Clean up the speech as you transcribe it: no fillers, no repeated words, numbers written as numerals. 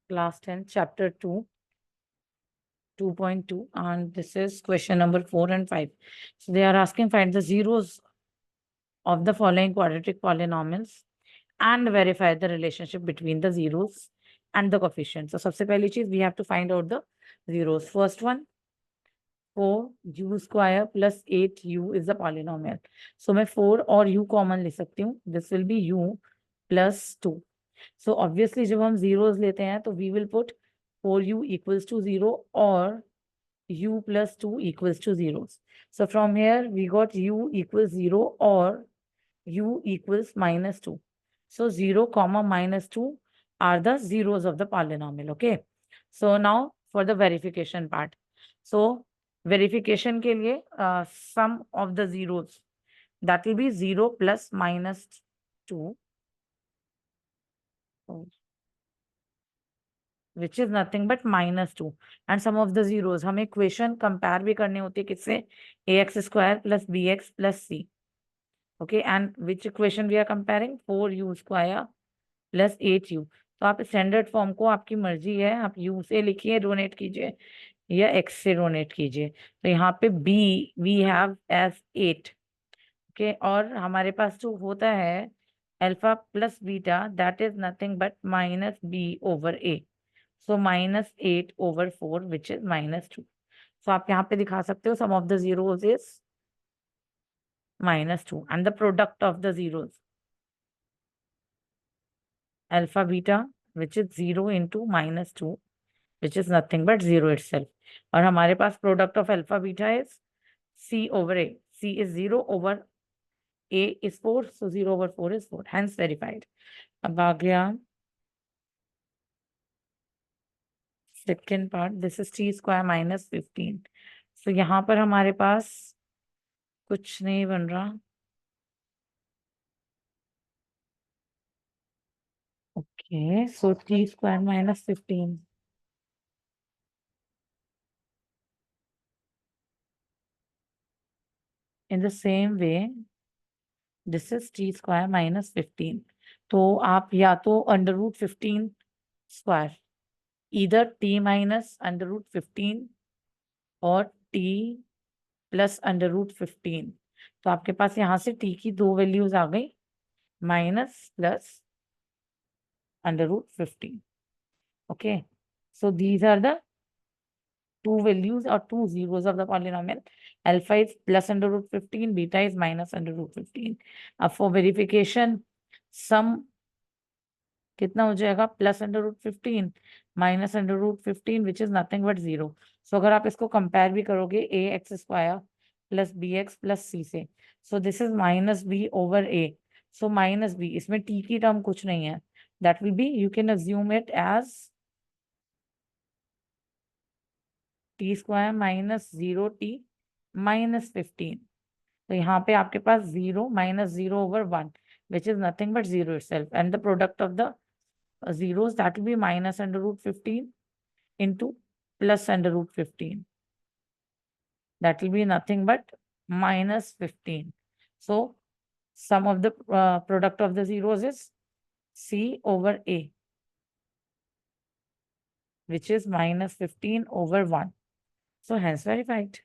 class 10, chapter 2, 2.2, and this is question number 4 and 5. So they are asking find the zeros of the following quadratic polynomials and verify the relationship between the zeros and the coefficients. So सबसे पहली चीज we have to find out the zeros. First one, 4u square plus 8u is the polynomial. So मैं 4 और u common ले सकती हूँ. This will be u plus 2. So obviously जब हम zeros लेते हैं तो we will put 4u equals to 0 or u plus 2 equals to 0. So from here we got u equals 0 or u equals minus 2. So 0 comma minus 2 are the zeros of the polynomial. Okay. So now for the verification part. So verification के लिए sum of the zeros, that will be 0 plus minus 2, which is nothing but minus 2, and sum of the zeros. हमें equation compare भी करनी होती है किससे? ax square plus bx plus c. Okay, and which equation we are comparing? 4u square plus 8u. तो आप standard form को, आपकी मर्जी है, आप u से लिखिए डोनेट कीजिए या x से डोनेट कीजिए. तो यहाँ पे b we have as 8. Okay, और हमारे पास जो होता है alpha plus beta, that is nothing but minus b over a. So minus 8 over 4 which is minus 2. So आप यहाँ पे दिखा सकते हो sum of the zeros is minus 2 and the product of the zeros, alpha beta, which is 0 into minus 2, which is nothing but 0 itself. और हमारे पास product of alpha beta is c over a. c is 0 over a is 4, so 0 over 4 is 4, hence verified. अब आ गया second part, this is t square minus 15. so यहाँ पर हमारे पास कुछ नहीं बन रहा. Okay, so t square minus 15. In the same way, this is t square minus 15. तो आप या तो अंडर रूट 15 स्क्वायर, इधर t माइनस अंडर रूट 15 और t प्लस अंडर रूट 15. तो आपके पास यहाँ से t की दो वैल्यूज आ गई, minus plus under root 15. Okay, so these are the two values or two zeros of the polynomial. Alpha is plus under root 15, beta is minus under root 15. अब for verification, sum कितना हो जाएगा? Plus under root 15 minus under root 15 which is nothing but 0. So अगर आप इसको compare भी करोगे a x square plus b x plus c से, so this is minus b over a. So minus b, इसमें टी की term कुछ नहीं है, that will be, you can assume it as t square minus 0t minus 15. तो यहाँ पे आपके पास 0 minus 0 over 1 which is nothing but 0 itself, and the product of the zeros, that will be minus under root 15 into plus under root 15. That will be nothing but minus 15. So sum of the product of the zeros is c over a, which is minus 15 over 1. So hence verified.